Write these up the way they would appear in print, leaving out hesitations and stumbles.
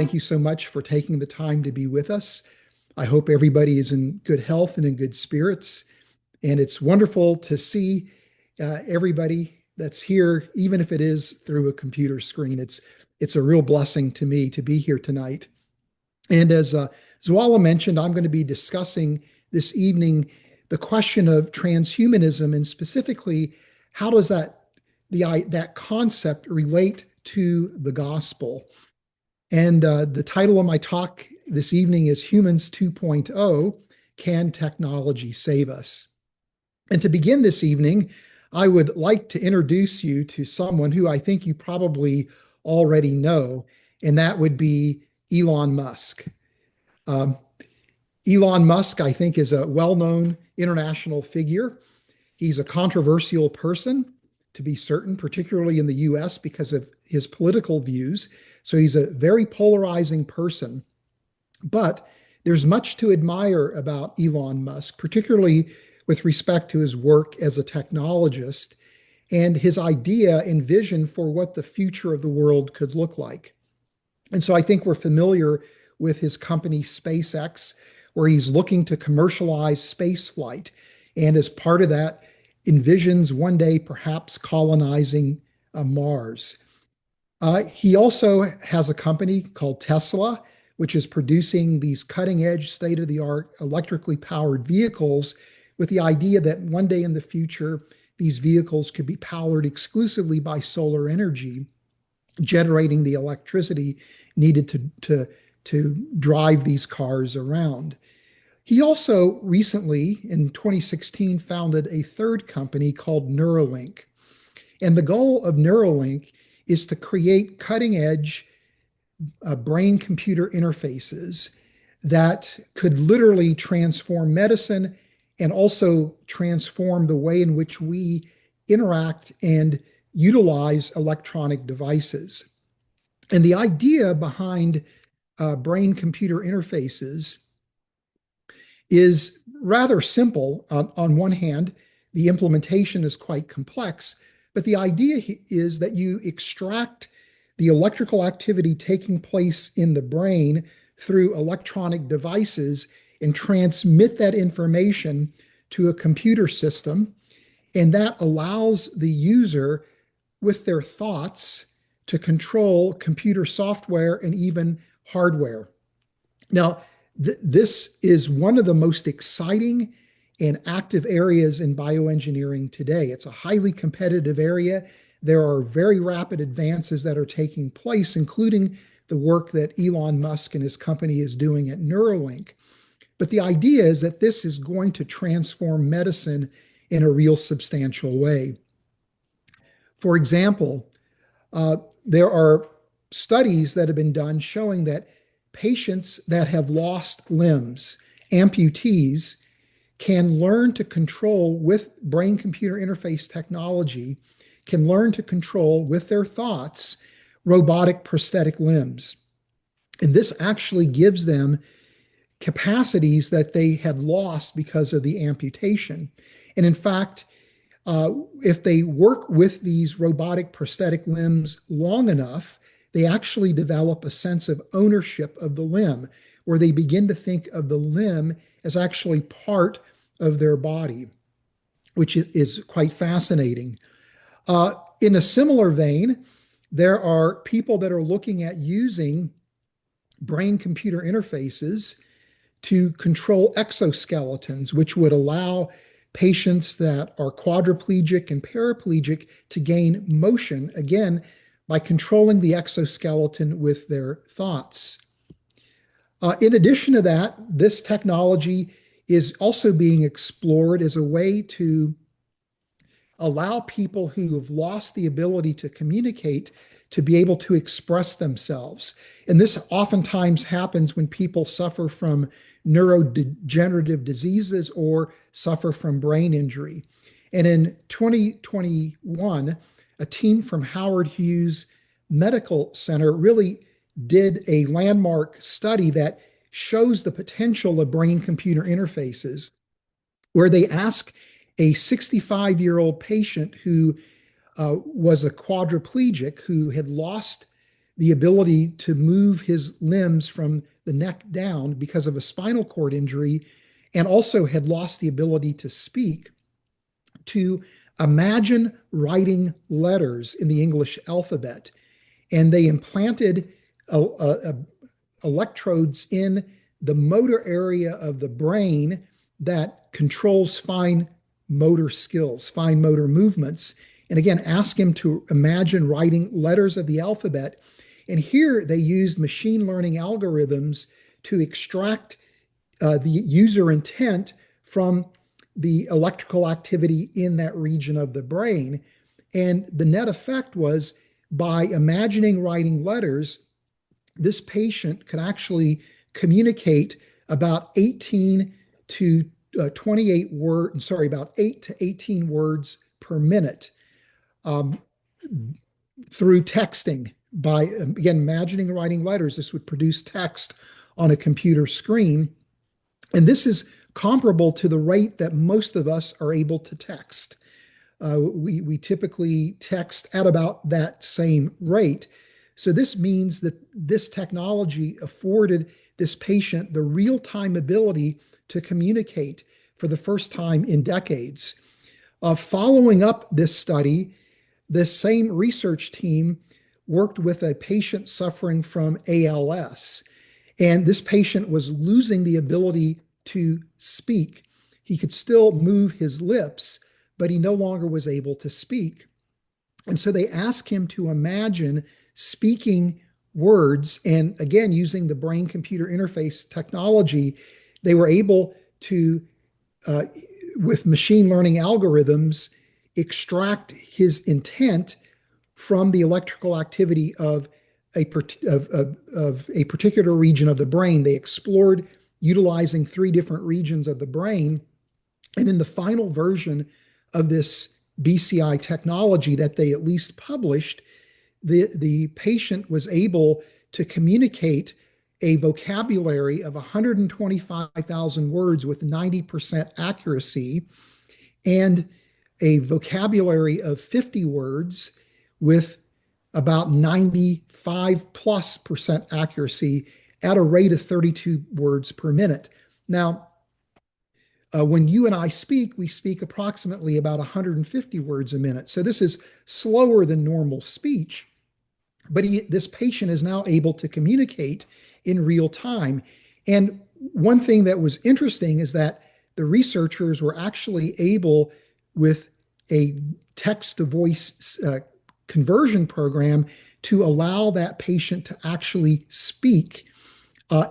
Thank you so much for taking the time to be with us. I hope everybody is in good health and in good spirits. And it's wonderful to see everybody that's here, even if it is through a computer screen. It's a real blessing to me to be here tonight. And as Zwala mentioned, I'm going to be discussing this evening the question of transhumanism, and specifically, how does that concept relate to the gospel? And the title of my talk this evening is Humans 2.0: Can Technology Save Us? And to begin this evening, I would like to introduce you to someone who I think you probably already know, and that would be Elon Musk. Um, Elon Musk, I think, is a well-known international figure. He's a controversial person, to be certain, particularly in the US because of his political views. So he's a very polarizing person. But there's much to admire about Elon Musk, particularly with respect to his work as a technologist and his idea and vision for what the future of the world could look like. And so I think we're familiar with his company SpaceX, where he's looking to commercialize space flight. And as part of that, envisions one day perhaps colonizing Mars. He also has a company called Tesla, which is producing these cutting edge, state of the art, electrically powered vehicles with the idea that one day in the future, these vehicles could be powered exclusively by solar energy, generating the electricity needed to drive these cars around. He also recently, in 2016, founded a third company called Neuralink. And the goal of Neuralink is to create cutting edge brain-computer interfaces that could literally transform medicine and also transform the way in which we interact and utilize electronic devices. And the idea behind brain-computer interfaces is rather simple. On one hand, the implementation is quite complex, but the idea is that you extract the electrical activity taking place in the brain through electronic devices and transmit that information to a computer system. And that allows the user, with their thoughts, to control computer software and even hardware. Now, this is one of the most exciting and active areas in bioengineering today. It's a highly competitive area. There are very rapid advances that are taking place, including the work that Elon Musk and his company is doing at Neuralink. But the idea is that this is going to transform medicine in a real substantial way. For example, there are studies that have been done showing that patients that have lost limbs, amputees, can learn to control with brain-computer interface technology, can learn to control with their thoughts robotic prosthetic limbs. And this actually gives them capacities that they had lost because of the amputation. And in fact, if they work with these robotic prosthetic limbs long enough, they actually develop a sense of ownership of the limb, where they begin to think of the limb as actually part of their body, which is quite fascinating. In a similar vein, there are people that are looking at using brain-computer interfaces to control exoskeletons, which would allow patients that are quadriplegic and paraplegic to gain motion, again, by controlling the exoskeleton with their thoughts. In addition to that, this technology is also being explored as a way to allow people who have lost the ability to communicate to be able to express themselves. And this oftentimes happens when people suffer from neurodegenerative diseases or suffer from brain injury. And in 2021, a team from Howard Hughes Medical Center really did a landmark study that shows the potential of brain-computer interfaces, where they ask a 65-year-old patient who was a quadriplegic who had lost the ability to move his limbs from the neck down because of a spinal cord injury, and also had lost the ability to speak, to imagine writing letters in the English alphabet. And they implanted electrodes in the motor area of the brain that controls fine motor skills, fine motor movements. And again, ask him to imagine writing letters of the alphabet. And here they used machine learning algorithms to extract the user intent from the electrical activity in that region of the brain. And the net effect was, by imagining writing letters, this patient could actually communicate about 18 to 28 words, sorry, about 8 to 18 words per minute um, through texting. By, again, imagining writing letters, this would produce text on a computer screen. And this is comparable to the rate that most of us are able to text. We typically text at about that same rate. So this means that this technology afforded this patient the real-time ability to communicate for the first time in decades. Following up this study, this same research team worked with a patient suffering from ALS. And this patient was losing the ability to speak. He could still move his lips, but he no longer was able to speak. And so they asked him to imagine speaking words. And again, using the brain computer interface technology, they were able to, with machine learning algorithms, extract his intent from the electrical activity of a particular region of the brain. They explored utilizing 3 different regions of the brain. And in the final version of this BCI technology that they at least published, the patient was able to communicate a vocabulary of 125,000 words with 90% accuracy, and a vocabulary of 50 words with about 95+% accuracy at a rate of 32 words per minute. Now, when you and I speak, we speak approximately about 150 words a minute. So this is slower than normal speech, but this patient is now able to communicate in real time. And one thing that was interesting is that the researchers were actually able, with a text-to-voice conversion program, to allow that patient to actually speak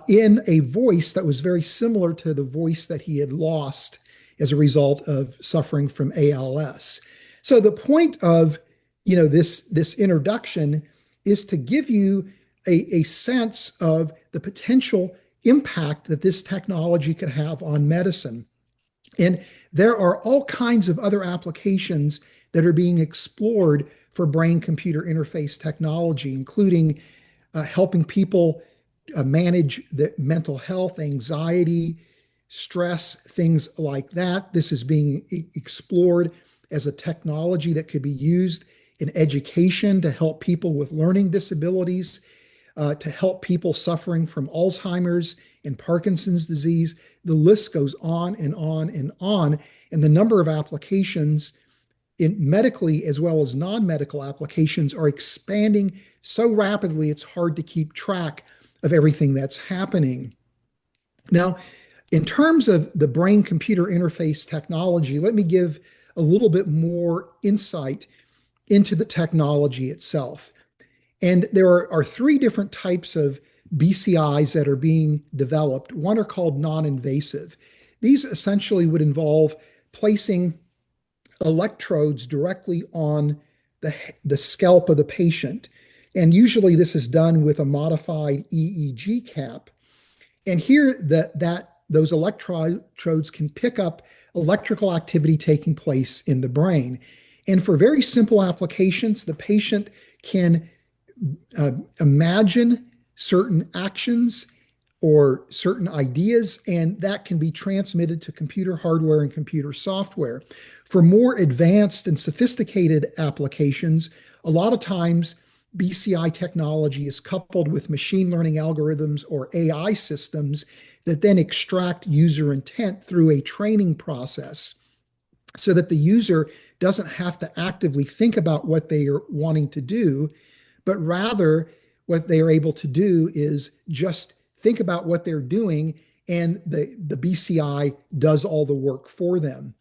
in a voice that was very similar to the voice that he had lost as a result of suffering from ALS. So the point of this introduction is to give you a sense of the potential impact that this technology could have on medicine. And there are all kinds of other applications that are being explored for brain-computer interface technology, including helping people manage the mental health, anxiety, stress, things like that. This is being explored as a technology that could be used in education to help people with learning disabilities, to help people suffering from Alzheimer's and Parkinson's disease. The list goes on and on and on. And the number of applications in medically as well as non-medical applications are expanding so rapidly, it's hard to keep track of everything that's happening. Now, in terms of the brain-computer interface technology, let me give a little bit more insight into the technology itself. And there are 3 different types of BCIs that are being developed. One are called non-invasive. These essentially would involve placing electrodes directly on the scalp of the patient. And usually this is done with a modified EEG cap. And here those electrodes can pick up electrical activity taking place in the brain. And for very simple applications, the patient can imagine certain actions or certain ideas, and that can be transmitted to computer hardware and computer software. For more advanced and sophisticated applications, a lot of times BCI technology is coupled with machine learning algorithms or AI systems that then extract user intent through a training process so that the user doesn't have to actively think about what they are wanting to do, but rather what they are able to do is just think about what they're doing, and the BCI does all the work for them.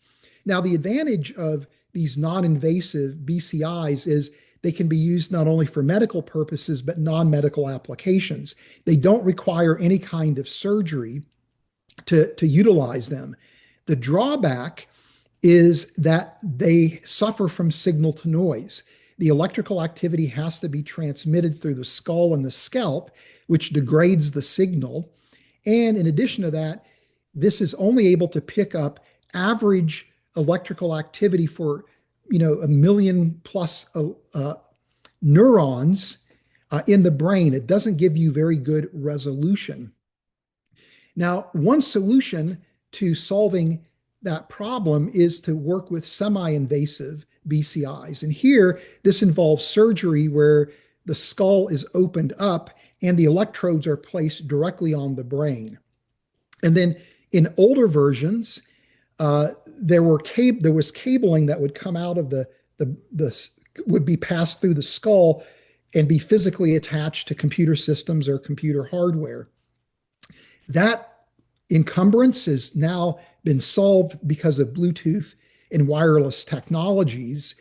Now, the advantage of these non-invasive BCIs is they can be used not only for medical purposes, but non-medical applications. They don't require any kind of surgery to utilize them. The drawback is that they suffer from signal to noise. The electrical activity has to be transmitted through the skull and the scalp, which degrades the signal. And in addition to that, this is only able to pick up average electrical activity for, a million plus neurons in the brain. It doesn't give you very good resolution. Now, one solution to solving that problem is to work with semi-invasive BCIs. And here, this involves surgery where the skull is opened up and the electrodes are placed directly on the brain. And then in older versions, there was cabling that would come out of the would be passed through the skull and be physically attached to computer systems or computer hardware. That encumbrance has now been solved because of Bluetooth and wireless technologies,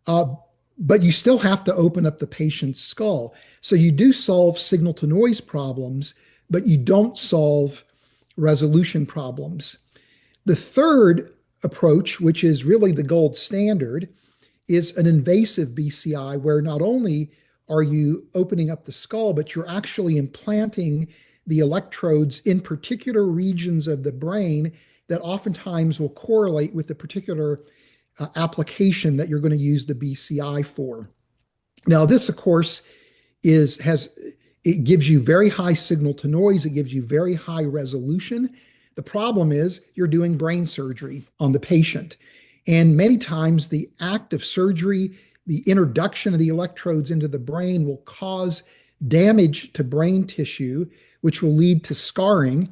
but you still have to open up the patient's skull. So you do solve signal to noise problems, but you don't solve resolution problems. The third approach, which is really the gold standard, is an invasive BCI, where not only are you opening up the skull, but you're actually implanting the electrodes in particular regions of the brain that oftentimes will correlate with the particular application that you're going to use the BCI for. Now, this, of course, it gives you very high signal to noise. It gives you very high resolution. The problem is you're doing brain surgery on the patient. And many times the act of surgery, the introduction of the electrodes into the brain, will cause damage to brain tissue, which will lead to scarring.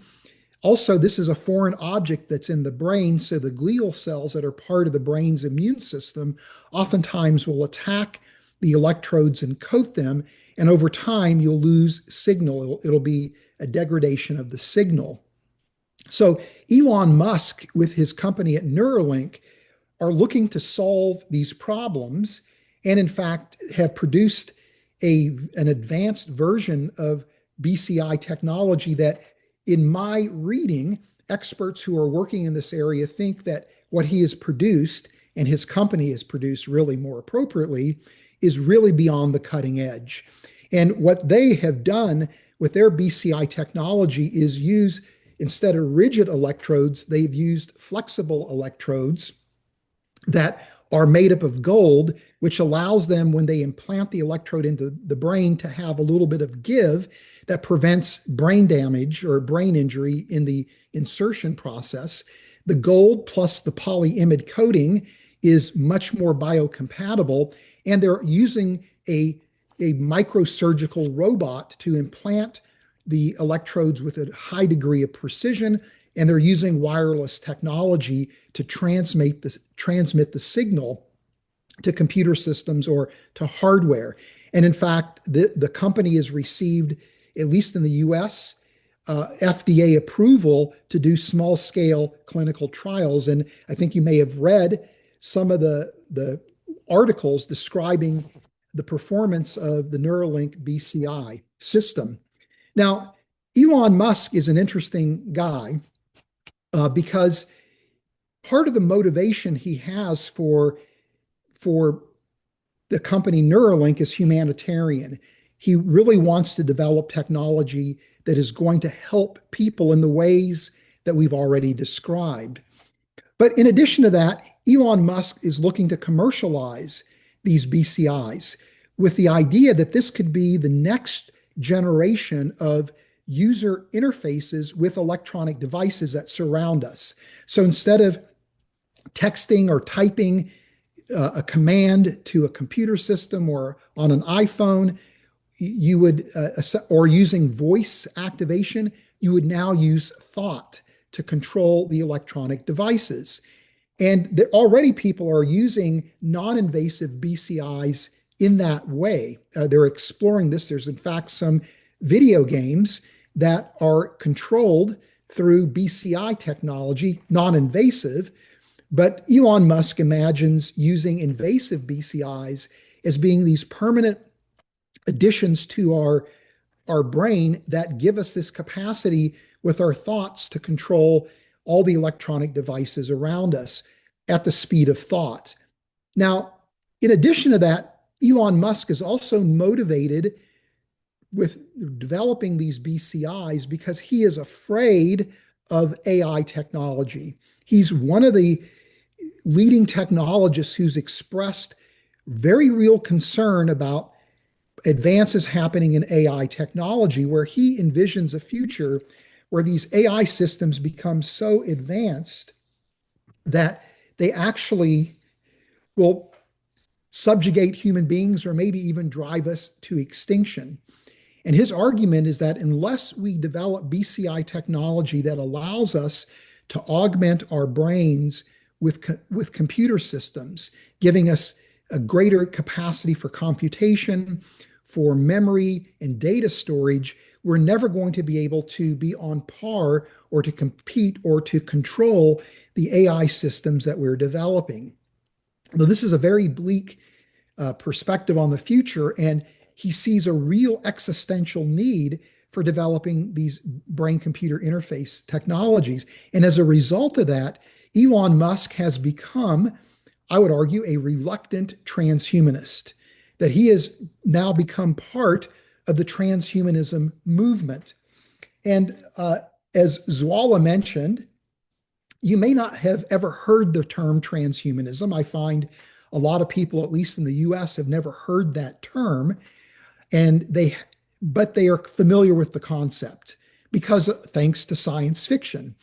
Also, this is a foreign object that's in the brain, so the glial cells that are part of the brain's immune system oftentimes will attack the electrodes and coat them, and over time you'll lose signal. It'll be a degradation of the signal. So Elon Musk, with his company at Neuralink, are looking to solve these problems, and in fact have produced an advanced version of BCI technology that, in my reading, experts who are working in this area think that what he has produced, and his company has produced really more appropriately, is really beyond the cutting edge. And what they have done with their BCI technology is use, instead of rigid electrodes, they've used flexible electrodes that are made up of gold, which allows them, when they implant the electrode into the brain, to have a little bit of give that prevents brain damage or brain injury in the insertion process. The gold plus the polyimide coating is much more biocompatible, and they're using a microsurgical robot to implant the electrodes with a high degree of precision, and they're using wireless technology to transmit the signal to computer systems or to hardware. And in fact, the company has received, at least in the US, FDA approval to do small scale clinical trials. And I think you may have read some of the articles describing the performance of the Neuralink BCI system. Now, Elon Musk is an interesting guy because part of the motivation he has for the company Neuralink is humanitarian. He really wants to develop technology that is going to help people in the ways that we've already described. But in addition to that, Elon Musk is looking to commercialize these BCIs with the idea that this could be the next generation of user interfaces with electronic devices that surround us. So instead of texting or typing a command to a computer system or on an iPhone, you would, or using voice activation, you would now use thought to control the electronic devices. And already people are using non-invasive BCIs in that way. They're exploring this. There's, in fact, some video games that are controlled through BCI technology, non-invasive. But Elon Musk imagines using invasive BCIs as being these permanent additions to our brain that give us this capacity with our thoughts to control all the electronic devices around us at the speed of thought. Now, in addition to that, Elon Musk is also motivated with developing these BCIs because he is afraid of AI technology. He's one of the leading technologists who's expressed very real concern about advances happening in AI technology, where he envisions a future where these AI systems become so advanced that they actually will subjugate human beings or maybe even drive us to extinction. And his argument is that unless we develop BCI technology that allows us to augment our brains with computer systems, giving us a greater capacity for computation, for memory and data storage, we're never going to be able to be on par or to compete or to control the AI systems that we're developing. Now, this is a very bleak perspective on the future, and he sees a real existential need for developing these brain-computer interface technologies. And as a result of that, Elon Musk has become, I would argue, a reluctant transhumanist, that he has now become part of the transhumanism movement. And as Zwala mentioned, you may not have ever heard the term transhumanism. I find a lot of people, at least in the US, have never heard that term, but they are familiar with the concept because thanks to science fiction.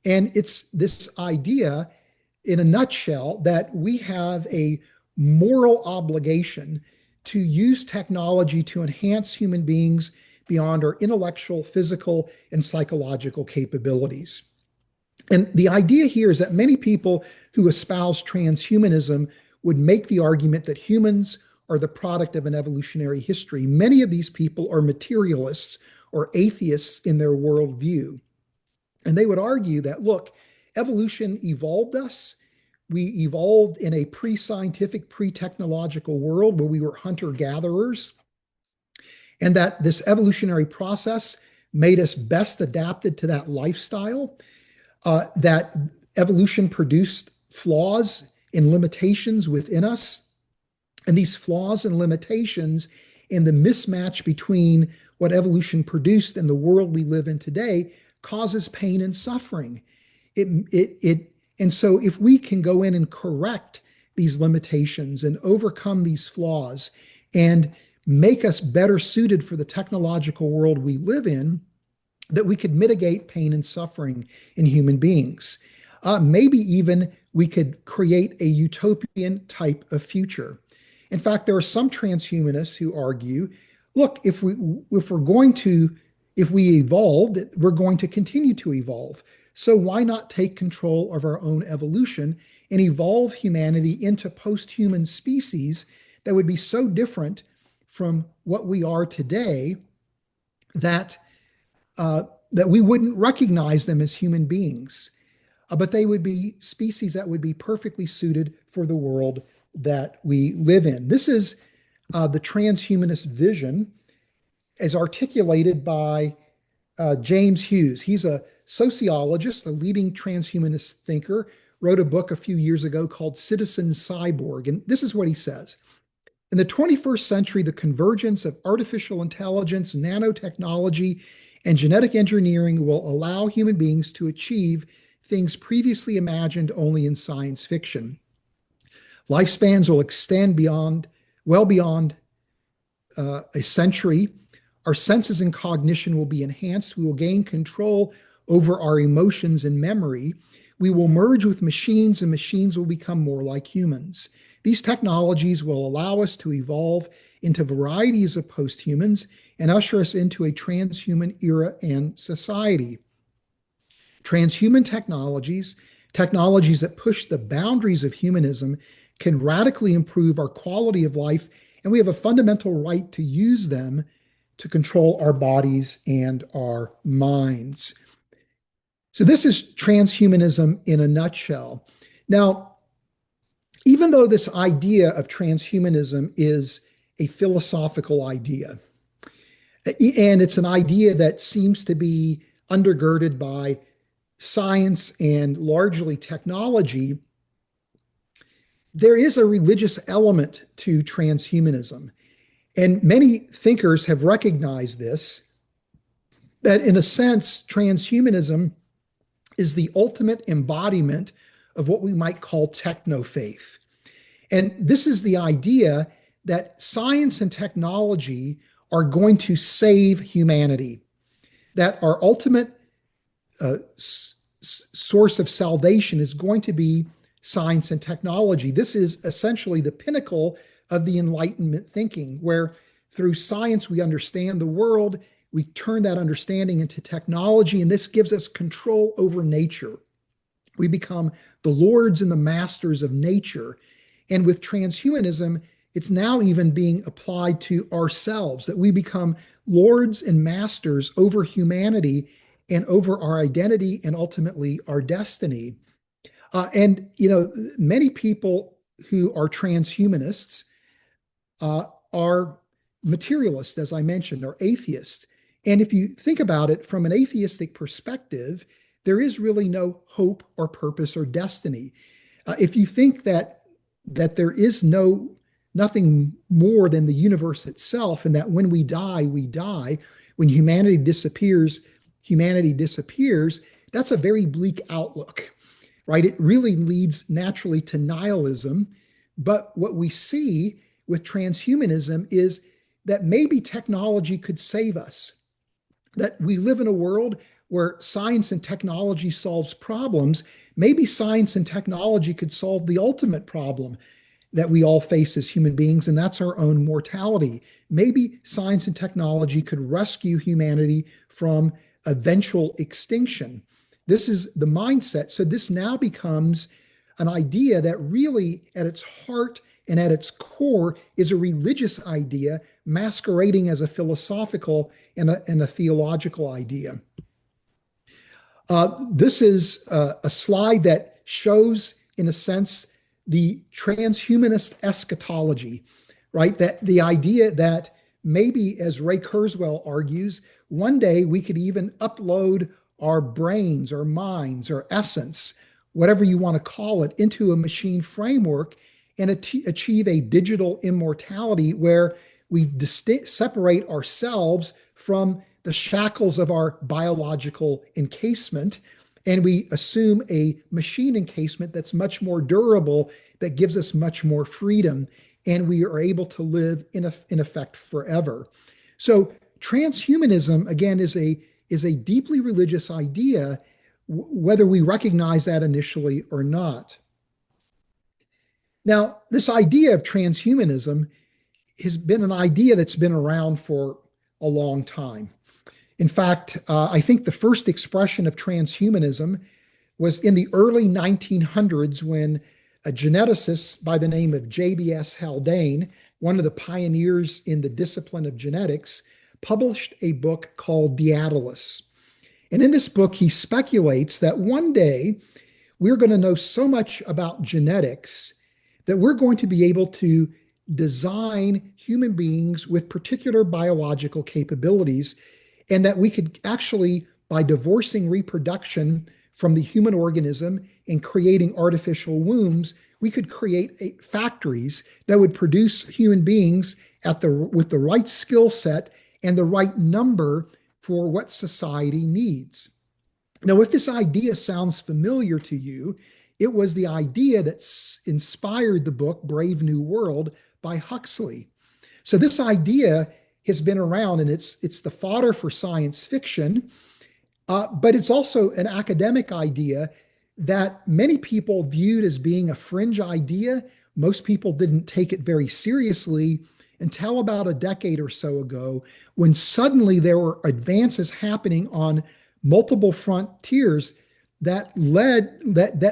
And it's this idea, in a nutshell, that we have a moral obligation to use technology to enhance human beings beyond our intellectual, physical, and psychological capabilities. And the idea here is that many people who espouse transhumanism would make the argument that humans are the product of an evolutionary history. Many of these people are materialists or atheists in their worldview. And they would argue that, look, evolution evolved us. We evolved in a pre-scientific, pre-technological world where we were hunter-gatherers, and that this evolutionary process made us best adapted to that lifestyle, that evolution produced flaws and limitations within us, and these flaws and limitations and the mismatch between what evolution produced and the world we live in today causes pain and suffering. And so if we can go in and correct these limitations and overcome these flaws and make us better suited for the technological world we live in, that we could mitigate pain and suffering in human beings. Maybe even we could create a utopian type of future. In fact, there are some transhumanists who argue, look, if we evolved, we're going to continue to evolve. So why not take control of our own evolution and evolve humanity into post-human species that would be so different from what we are today that we wouldn't recognize them as human beings, but they would be species that would be perfectly suited for the world that we live in. This is the transhumanist vision as articulated by James Hughes. He's a sociologist, a leading transhumanist thinker, wrote a book a few years ago called Citizen Cyborg. And this is what he says. In the 21st century, the convergence of artificial intelligence, nanotechnology, and genetic engineering will allow human beings to achieve things previously imagined only in science fiction. Lifespans will extend well beyond a century. Our senses and cognition will be enhanced. We will gain control over our emotions and memory. We will merge with machines, and machines will become more like humans. These technologies will allow us to evolve into varieties of posthumans and usher us into a transhuman era and society. Transhuman technologies, technologies that push the boundaries of humanism, can radically improve our quality of life, and we have a fundamental right to use them to control our bodies and our minds. So, this is transhumanism in a nutshell. Now, even though this idea of transhumanism is a philosophical idea, and it's an idea that seems to be undergirded by science and largely technology, there is a religious element to transhumanism. And many thinkers have recognized this, that in a sense, transhumanism is the ultimate embodiment of what we might call techno faith. And this is the idea that science and technology are going to save humanity, that our ultimate source of salvation is going to be science and technology. This is essentially the pinnacle of the Enlightenment thinking, where through science we understand the world, we turn that understanding into technology, and this gives us control over nature. We become the lords and the masters of nature. And with transhumanism, it's now even being applied to ourselves, that we become lords and masters over humanity and over our identity and ultimately our destiny. Many people who are transhumanists are materialists, as I mentioned, are atheists. And if you think about it from an atheistic perspective, there is really no hope or purpose or destiny. If you think that there is nothing more than the universe itself, and that when we die, we die, when humanity disappears, that's a very bleak outlook, right? It really leads naturally to nihilism. But what we see with transhumanism is that maybe technology could save us, that we live in a world where science and technology solves problems. Maybe science and technology could solve the ultimate problem that we all face as human beings, and that's our own mortality. Maybe science and technology could rescue humanity from eventual extinction. This is the mindset. So this now becomes an idea that really at its heart and at its core is a religious idea masquerading as a philosophical and a theological idea. This is a slide that shows, in a sense, the transhumanist eschatology, right? That the idea that maybe, as Ray Kurzweil argues, one day we could even upload our brains, our minds, our essence, whatever you want to call it, into a machine framework and achieve a digital immortality where we separate ourselves from the shackles of our biological encasement, and we assume a machine encasement that's much more durable, that gives us much more freedom, and we are able to live in effect forever. So transhumanism, again, is a deeply religious idea, whether we recognize that initially or not. Now, this idea of transhumanism has been an idea that's been around for a long time. In fact, I think the first expression of transhumanism was in the early 1900s when a geneticist by the name of J.B.S. Haldane, one of the pioneers in the discipline of genetics, published a book called The Atlas. And in this book, he speculates that one day we're going to know so much about genetics that we're going to be able to design human beings with particular biological capabilities, and that we could actually, by divorcing reproduction from the human organism and creating artificial wombs, we could create factories that would produce human beings with the right skill set and the right number for what society needs. Now, if this idea sounds familiar to you, it was the idea that inspired the book Brave New World by Huxley. So this idea has been around, and it's the fodder for science fiction, but it's also an academic idea that many people viewed as being a fringe idea. Most people didn't take it very seriously until about a decade or so ago, when suddenly there were advances happening on multiple frontiers that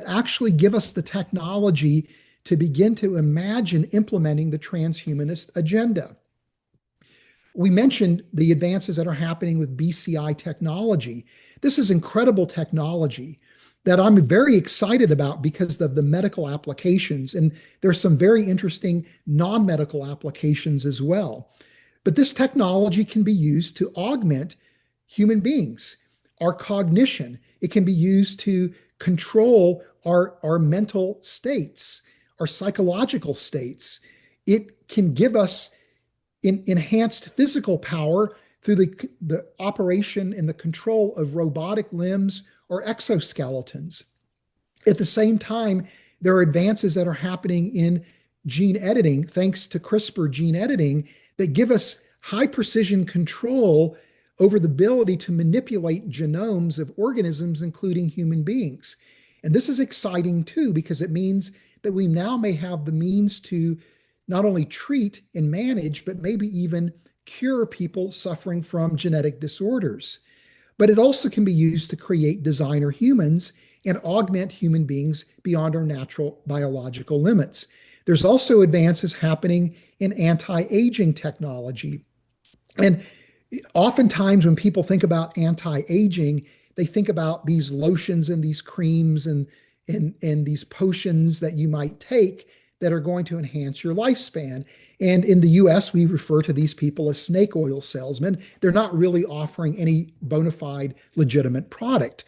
actually give us the technology to begin to imagine implementing the transhumanist agenda. We mentioned the advances that are happening with BCI technology. This is incredible technology that I'm very excited about because of the medical applications. And there's some very interesting non-medical applications as well. But this technology can be used to augment human beings, our cognition. It can be used to control our mental states, our psychological states. It can give us enhanced physical power through the operation and the control of robotic limbs or exoskeletons. At the same time, there are advances that are happening in gene editing, thanks to CRISPR gene editing, that give us high precision control over the ability to manipulate genomes of organisms, including human beings. And this is exciting too, because it means that we now may have the means to not only treat and manage, but maybe even cure people suffering from genetic disorders. But it also can be used to create designer humans and augment human beings beyond our natural biological limits. There's also advances happening in anti-aging technology. And oftentimes when people think about anti-aging, they think about these lotions and these creams and these potions that you might take that are going to enhance your lifespan. And in the US, we refer to these people as snake oil salesmen. They're not really offering any bona fide legitimate product.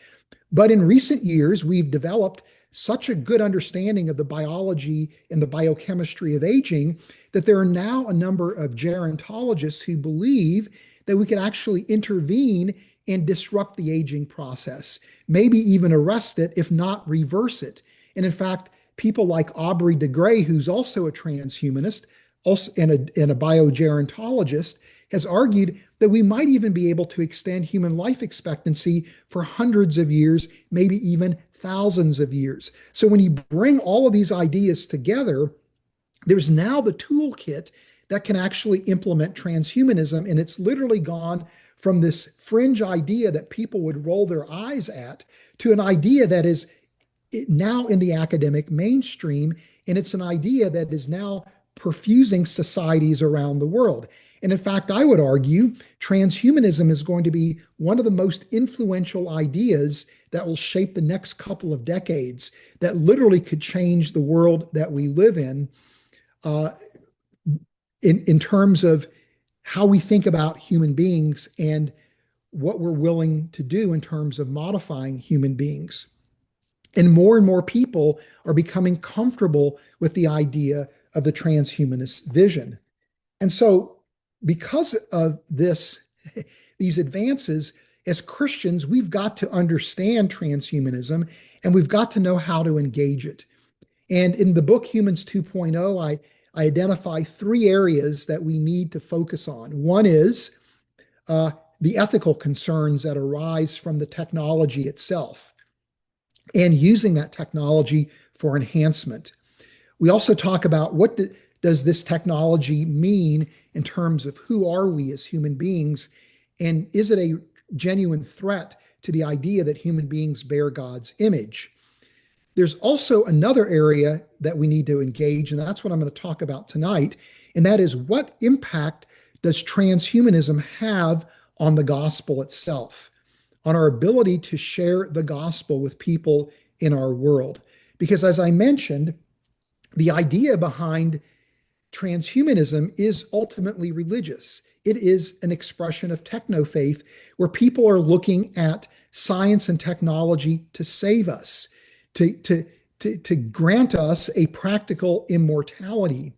But in recent years, we've developed such a good understanding of the biology and the biochemistry of aging that there are now a number of gerontologists who believe that we can actually intervene and disrupt the aging process, maybe even arrest it, if not reverse it. And in fact, people like Aubrey de Grey, who's also a transhumanist also, and a biogerontologist, has argued that we might even be able to extend human life expectancy for hundreds of years, maybe even thousands of years. So when you bring all of these ideas together, there's now the toolkit that can actually implement transhumanism. And it's literally gone from this fringe idea that people would roll their eyes at to an idea that is now in the academic mainstream. And it's an idea that is now perfusing societies around the world. And in fact, I would argue transhumanism is going to be one of the most influential ideas that will shape the next couple of decades, that literally could change the world that we live uh, in terms of how we think about human beings and what we're willing to do in terms of modifying human beings. And more people are becoming comfortable with the idea of the transhumanist vision. And so, because of these advances, as Christians, we've got to understand transhumanism and we've got to know how to engage it. And in the book Humans 2.0, I identify three areas that we need to focus on. One is the ethical concerns that arise from the technology itself and using that technology for enhancement. We also talk about what does this technology mean in terms of who are we as human beings, and is it a genuine threat to the idea that human beings bear God's image? There's also another area that we need to engage, and that's what I'm going to talk about tonight, and that is, what impact does transhumanism have on the gospel itself, on our ability to share the gospel with people in our world? Because as I mentioned, the idea behind transhumanism is ultimately religious. It is an expression of techno-faith where people are looking at science and technology to save us, to grant us a practical immortality.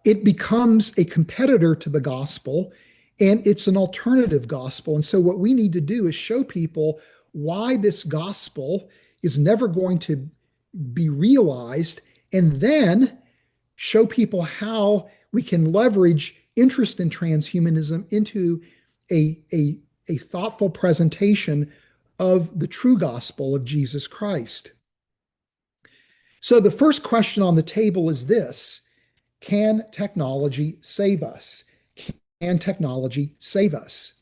It becomes a competitor to the gospel, and it's an alternative gospel. And so what we need to do is show people why this gospel is never going to be realized, and then show people how we can leverage interest in transhumanism into a thoughtful presentation of the true gospel of Jesus Christ. So the first question on the table is this: can technology save us? Can technology save us?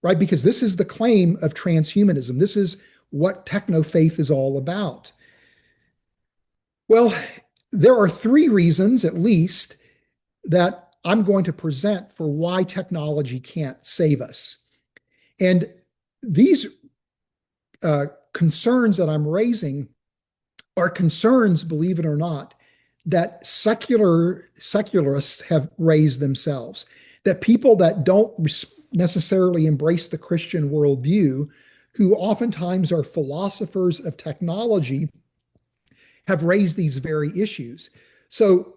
Right? Because this is the claim of transhumanism. This is what techno faith is all about. Well, there are three reasons, at least, that I'm going to present for why technology can't save us. And these concerns that I'm raising are concerns, believe it or not, that secularists have raised themselves, that people that don't necessarily embrace the Christian worldview, who oftentimes are philosophers of technology, have raised these very issues. So,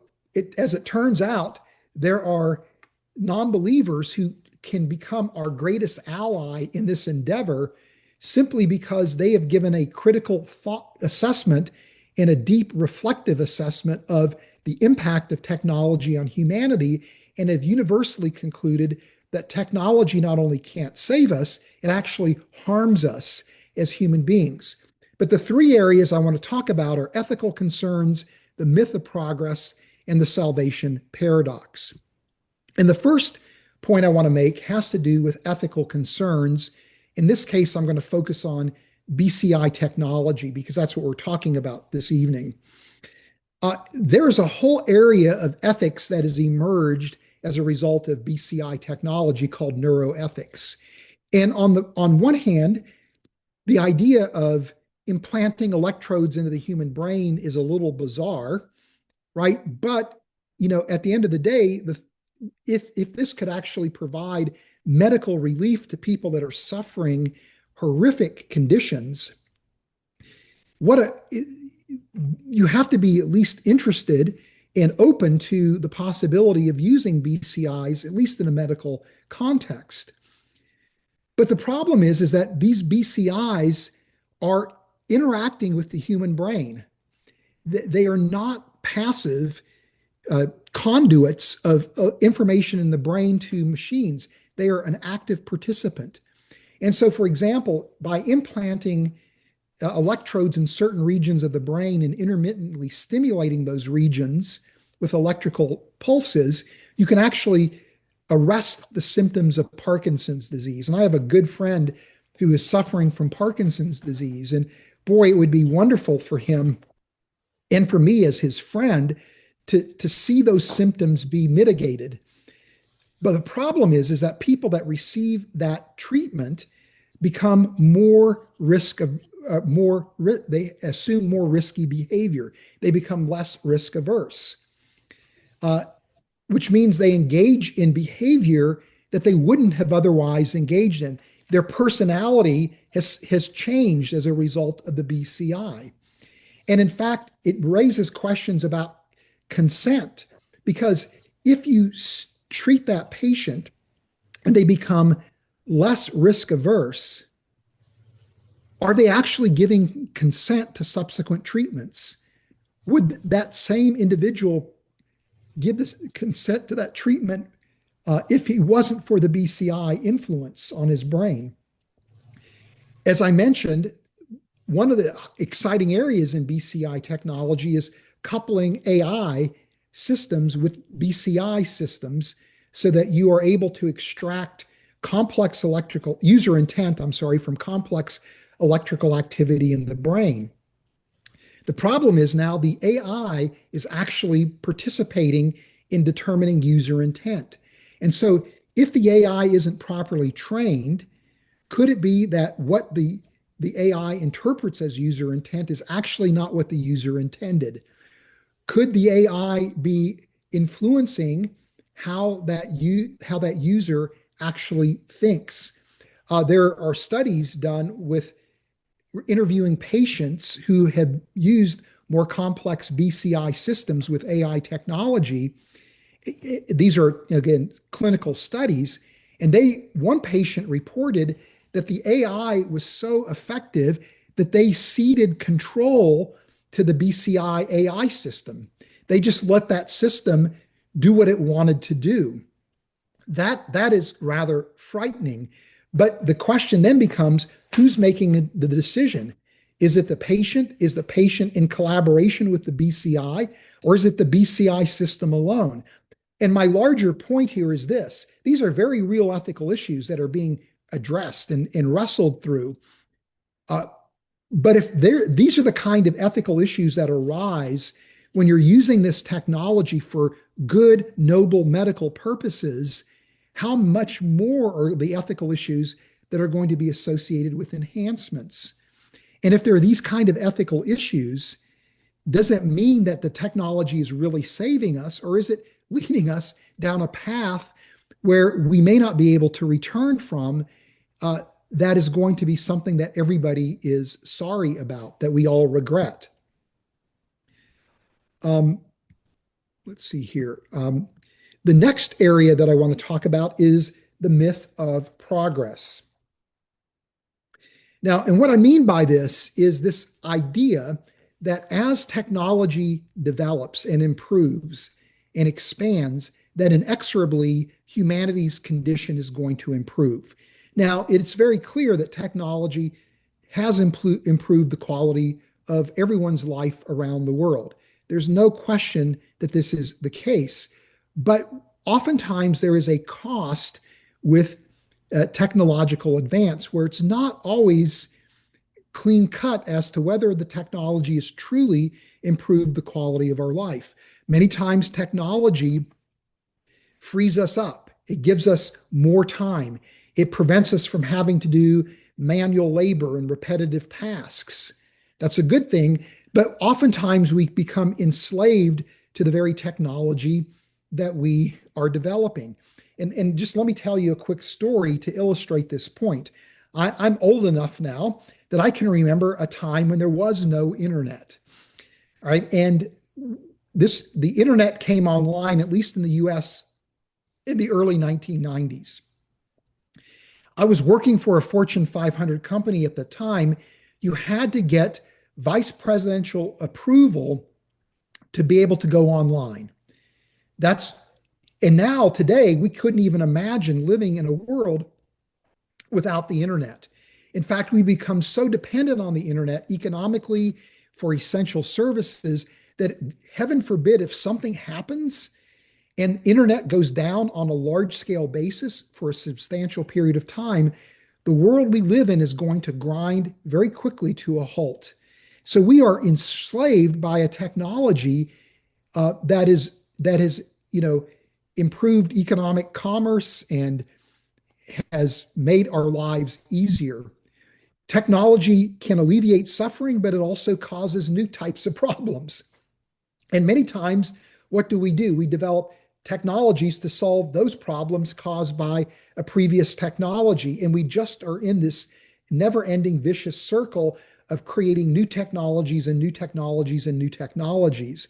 as it turns out, there are non-believers who can become our greatest ally in this endeavor simply because they have given a critical thought assessment and a deep reflective assessment of the impact of technology on humanity, and have universally concluded that technology not only can't save us, it actually harms us as human beings. But the three areas I want to talk about are ethical concerns, the myth of progress, and the salvation paradox. And the first point I want to make has to do with ethical concerns. In this case, I'm going to focus on BCI technology because that's what we're talking about this evening. There's a whole area of ethics that has emerged as a result of BCI technology called neuroethics. And on one hand, the idea of implanting electrodes into the human brain is a little bizarre, right? But at the end of the day, if this could actually provide medical relief to people that are suffering horrific conditions, you have to be at least interested and open to the possibility of using BCIs, at least in a medical context. But the problem is that these BCIs are interacting with the human brain. They are not passive conduits of information in the brain to machines. They are an active participant. And so, for example, by implanting electrodes in certain regions of the brain and intermittently stimulating those regions with electrical pulses, you can actually arrest the symptoms of Parkinson's disease. And I have a good friend who is suffering from Parkinson's disease. And boy, it would be wonderful for him and for me as his friend to see those symptoms be mitigated. But the problem is that people that receive that treatment become more they assume more risky behavior. They become less risk averse, which means they engage in behavior that they wouldn't have otherwise engaged in. Their personality has changed as a result of the BCI. And in fact, it raises questions about consent, because if you treat that patient and they become less risk averse, are they actually giving consent to subsequent treatments? Would that same individual give this consent to that treatment if he wasn't for the BCI influence on his brain? As I mentioned, one of the exciting areas in BCI technology is coupling AI systems with BCI systems so that you are able to extract complex user intent, from complex electrical activity in the brain. The problem is now the AI is actually participating in determining user intent. And so if the AI isn't properly trained, could it be that what the AI interprets as user intent is actually not what the user intended? Could the AI be influencing how that user actually thinks? There are studies done with interviewing patients who have used more complex BCI systems with AI technology. These are, again, clinical studies. And one patient reported that the AI was so effective that they ceded control to the BCI AI system. They just let that system do what it wanted to do. That is rather frightening. But the question then becomes, who's making the decision? Is it the patient? Is the patient in collaboration with the BCI, or is it the BCI system alone? And my larger point here is this: these are very real ethical issues that are being addressed and wrestled through. Uh, but if these are the kind of ethical issues that arise when you're using this technology for good, noble medical purposes, how much more are the ethical issues that are going to be associated with enhancements? And if there are these kind of ethical issues, does it mean that the technology is really saving us, or is it leading us down a path where we may not be able to return from? That is going to be something that everybody is sorry about, that we all regret. Let's see here. The next area that I want to talk about is the myth of progress. Now, and what I mean by this is this idea that as technology develops and improves and expands, that inexorably humanity's condition is going to improve. Now, it's very clear that technology has improved the quality of everyone's life around the world. There's no question that this is the case, but oftentimes there is a cost with technological advance where it's not always clean cut as to whether the technology has truly improved the quality of our life. Many times technology frees us up. It gives us more time. It prevents us from having to do manual labor and repetitive tasks. That's a good thing, but oftentimes we become enslaved to the very technology that we are developing. And just let me tell you a quick story to illustrate this point. I'm old enough now that I can remember a time when there was no internet. All right. And the internet came online, at least in the US, in the early 1990s. I was working for a Fortune 500 company at the time. You had to get vice presidential approval to be able to go online. And now today, we couldn't even imagine living in a world without the internet. In fact, we become so dependent on the internet economically for essential services that, heaven forbid, if something happens and internet goes down on a large scale basis for a substantial period of time, the world we live in is going to grind very quickly to a halt. So we are enslaved by a technology that has improved economic commerce and has made our lives easier. Technology can alleviate suffering, but it also causes new types of problems. And many times, what do? We develop technologies to solve those problems caused by a previous technology. And we just are in this never-ending vicious circle of creating new technologies and new technologies and new technologies.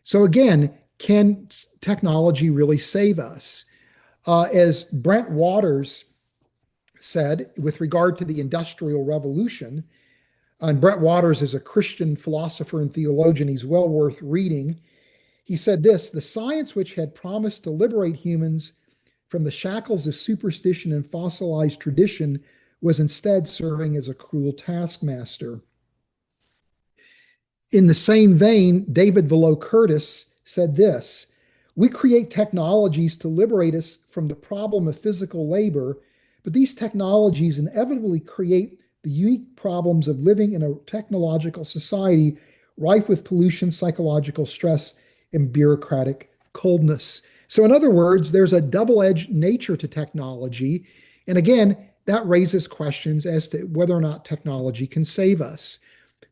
So again, can technology really save us? As Brent Waters said with regard to the Industrial Revolution, and Brent Waters is a Christian philosopher and theologian, he's well worth reading. He said this: the science which had promised to liberate humans from the shackles of superstition and fossilized tradition was instead serving as a cruel taskmaster. In the same vein, David Velo-Curtis said this: we create technologies to liberate us from the problem of physical labor, but these technologies inevitably create the unique problems of living in a technological society rife with pollution, psychological stress, and bureaucratic coldness. So in other words, there's a double-edged nature to technology. And again, that raises questions as to whether or not technology can save us.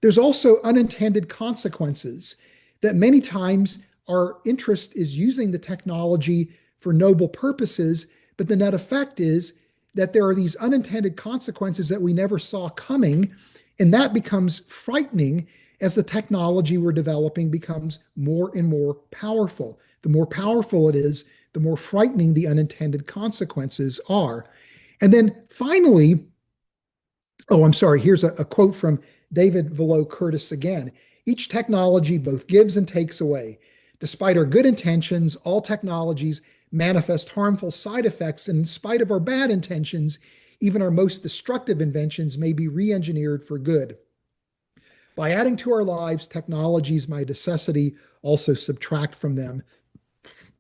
There's also unintended consequences that many times our interest is using the technology for noble purposes, but the net effect is that there are these unintended consequences that we never saw coming, and that becomes frightening as the technology we're developing becomes more and more powerful. The more powerful it is, the more frightening the unintended consequences are. And then finally, here's a quote from David Velo-Curtis again. Each technology both gives and takes away. Despite our good intentions, all technologies manifest harmful side effects, and in spite of our bad intentions, even our most destructive inventions may be re-engineered for good. By adding to our lives technologies by necessity also subtract from them.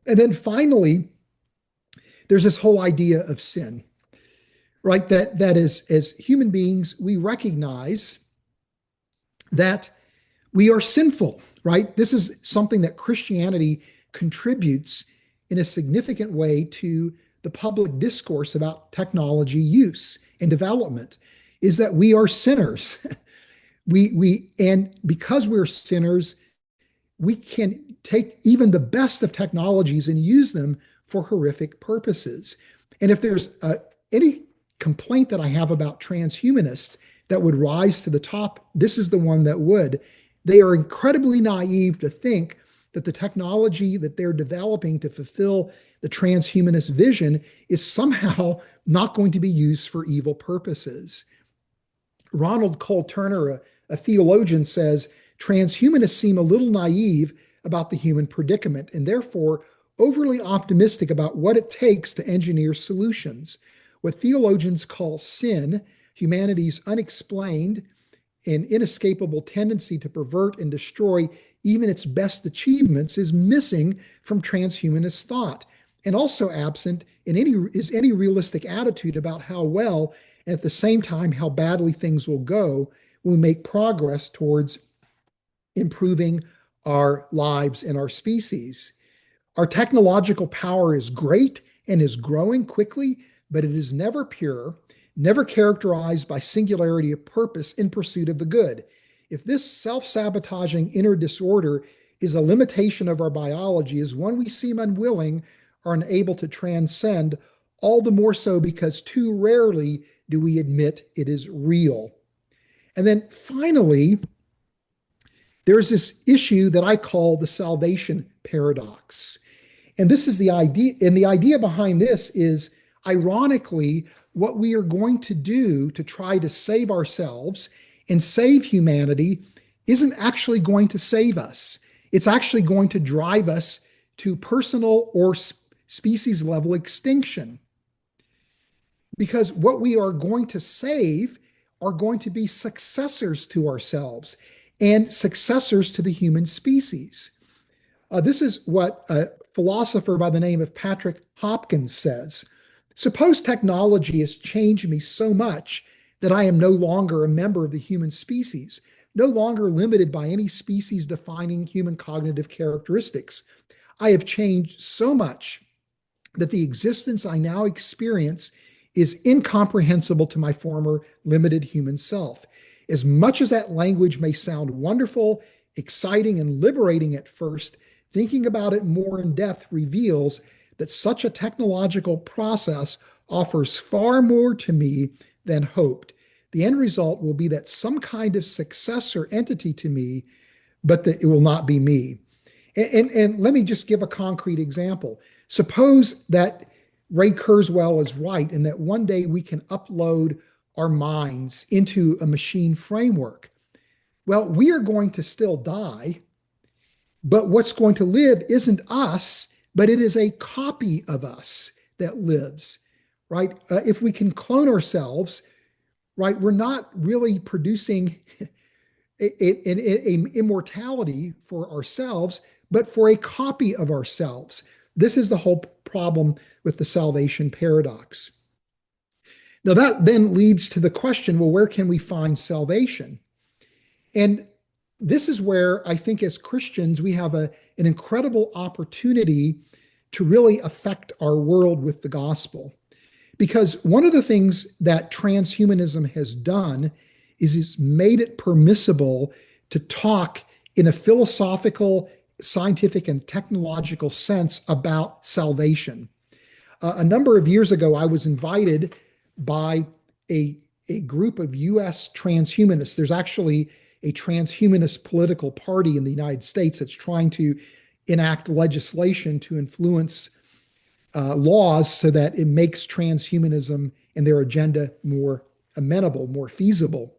And then finally, there's this whole idea of sin, right? That is, as human beings, we recognize that we are sinful, right? This is something that Christianity contributes in a significant way to the public discourse about technology use and development, is that we are sinners. And because we're sinners, we can take even the best of technologies and use them for horrific purposes. And if there's any complaint that I have about transhumanists that would rise to the top, this is the one that would. They are incredibly naive to think that the technology that they're developing to fulfill the transhumanist vision is somehow not going to be used for evil purposes. Ronald Cole Turner, a theologian, says transhumanists seem a little naive about the human predicament and therefore overly optimistic about what it takes to engineer solutions. What theologians call sin, humanity's unexplained and inescapable tendency to pervert and destroy even its best achievements, is missing from transhumanist thought. And also absent is any realistic attitude about how well, and at the same time, how badly things will go when we make progress towards improving our lives and our species. Our technological power is great and is growing quickly, but it is never pure, never characterized by singularity of purpose in pursuit of the good. If this self-sabotaging inner disorder is a limitation of our biology, is one we seem unwilling or unable to transcend, all the more so because too rarely do we admit it is real. And then finally, there's this issue that I call the salvation paradox. And this is the idea, and the idea behind this is, ironically, what we are going to do to try to save ourselves and save humanity isn't actually going to save us. It's actually going to drive us to personal or species level extinction. Because what we are going to save are going to be successors to ourselves and successors to the human species. This is what a philosopher by the name of Patrick Hopkins says. Suppose technology has changed me so much that I am no longer a member of the human species, no longer limited by any species defining human cognitive characteristics. I have changed so much that the existence I now experience is incomprehensible to my former limited human self. As much as that language may sound wonderful, exciting, and liberating at first, thinking about it more in depth reveals that such a technological process offers far more to me than hoped. The end result will be that some kind of successor entity to me, but that it will not be me. And let me just give a concrete example. Suppose that Ray Kurzweil is right and that one day we can upload our minds into a machine framework. Well, we are going to still die, but what's going to live isn't us, but it is a copy of us that lives, right? If we can clone ourselves, right, we're not really producing an immortality for ourselves, but for a copy of ourselves. This is the whole problem with the salvation paradox. Now, that then leads to the question, well, where can we find salvation? And this is where I think as Christians, we have an incredible opportunity to really affect our world with the gospel. Because one of the things that transhumanism has done is it's made it permissible to talk in a philosophical, scientific, and technological sense about salvation. A number of years ago, I was invited by a group of US transhumanists. There's actually a transhumanist political party in the United States that's trying to enact legislation to influence laws so that it makes transhumanism and their agenda more amenable, more feasible.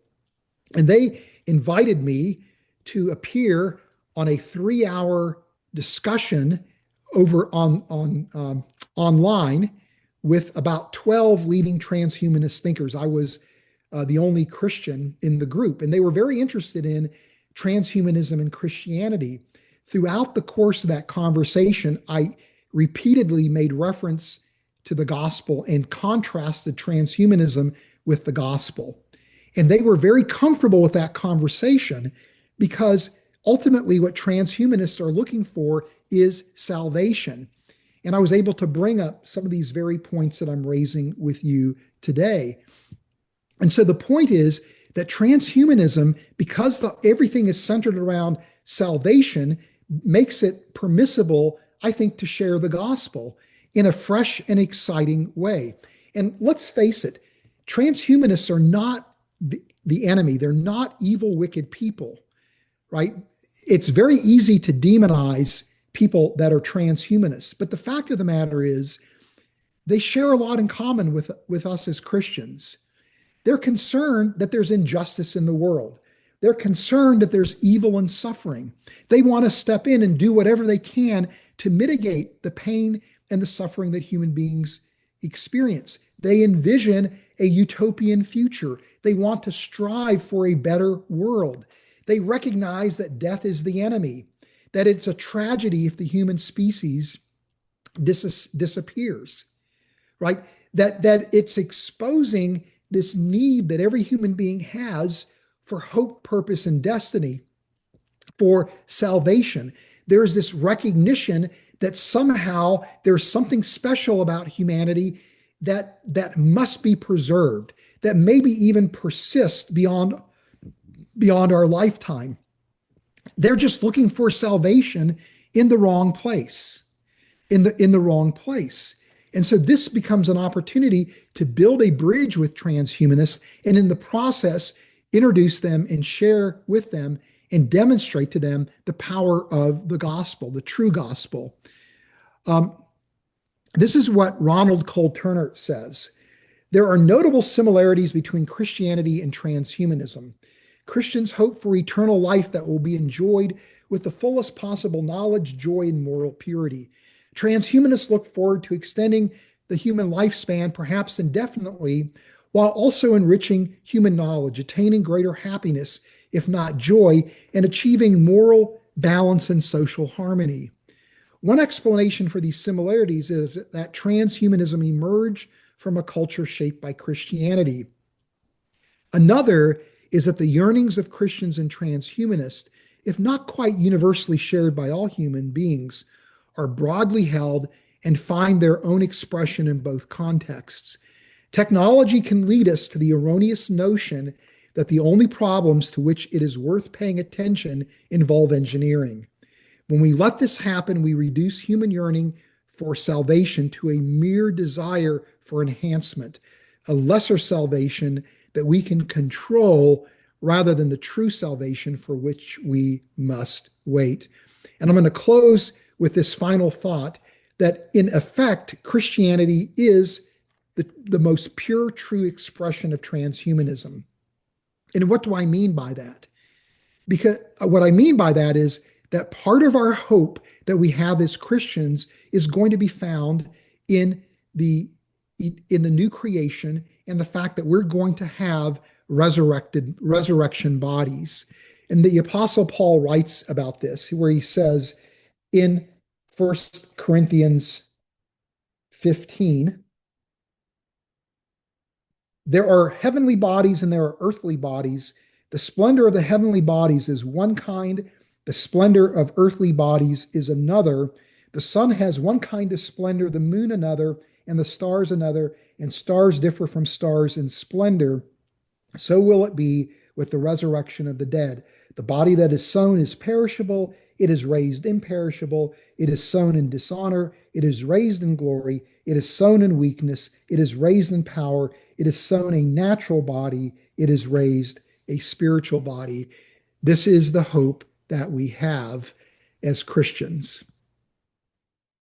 And they invited me to appear on a 3-hour discussion over online with about 12 leading transhumanist thinkers. I was the only Christian in the group, and they were very interested in transhumanism and Christianity. Throughout the course of that conversation, I repeatedly made reference to the gospel and contrasted transhumanism with the gospel. And they were very comfortable with that conversation because ultimately what transhumanists are looking for is salvation. And I was able to bring up some of these very points that I'm raising with you today. And so the point is that transhumanism, because everything is centered around salvation, makes it permissible, I think, to share the gospel in a fresh and exciting way. And let's face it, transhumanists are not the enemy. They're not evil, wicked people, right? It's very easy to demonize people that are transhumanists. But the fact of the matter is, they share a lot in common with us as Christians. They're concerned that there's injustice in the world. They're concerned that there's evil and suffering. They want to step in and do whatever they can to mitigate the pain and the suffering that human beings experience. They envision a utopian future. They want to strive for a better world. They recognize that death is the enemy, that it's a tragedy if the human species disappears, right? That it's exposing this need that every human being has for hope, purpose, and destiny, for salvation. There's this recognition that somehow there's something special about humanity that must be preserved, that maybe even persist beyond our lifetime. They're just looking for salvation in the wrong place, in the wrong place. And so this becomes an opportunity to build a bridge with transhumanists, and in the process, introduce them and share with them and demonstrate to them the power of the gospel, the true gospel. This is what Ronald Cole Turner says. There are notable similarities between Christianity and transhumanism. Christians hope for eternal life that will be enjoyed with the fullest possible knowledge, joy, and moral purity. Transhumanists look forward to extending the human lifespan, perhaps indefinitely, while also enriching human knowledge, attaining greater happiness, if not joy, and achieving moral balance and social harmony. One explanation for these similarities is that transhumanism emerged from a culture shaped by Christianity. Another is that the yearnings of Christians and transhumanists, if not quite universally shared by all human beings, are broadly held and find their own expression in both contexts. Technology can lead us to the erroneous notion that the only problems to which it is worth paying attention involve engineering. When we let this happen, we reduce human yearning for salvation to a mere desire for enhancement, a lesser salvation that we can control rather than the true salvation for which we must wait. And I'm going to close with this final thought that, in effect, Christianity is the most pure, true expression of transhumanism. And what do I mean by that? Because what I mean by that is that part of our hope that we have as Christians is going to be found in the new creation and the fact that we're going to have resurrection bodies. And the Apostle Paul writes about this, where he says in 1 Corinthians 15, there are heavenly bodies and there are earthly bodies. The splendor of the heavenly bodies is one kind, the splendor of earthly bodies is another. The sun has one kind of splendor, the moon another, and the stars another, and stars differ from stars in splendor. So will it be with the resurrection of the dead. The body that is sown is perishable, it is raised imperishable, it is sown in dishonor, it is raised in glory, it is sown in weakness, it is raised in power, it is sown a natural body, it is raised a spiritual body. This is the hope that we have as Christians.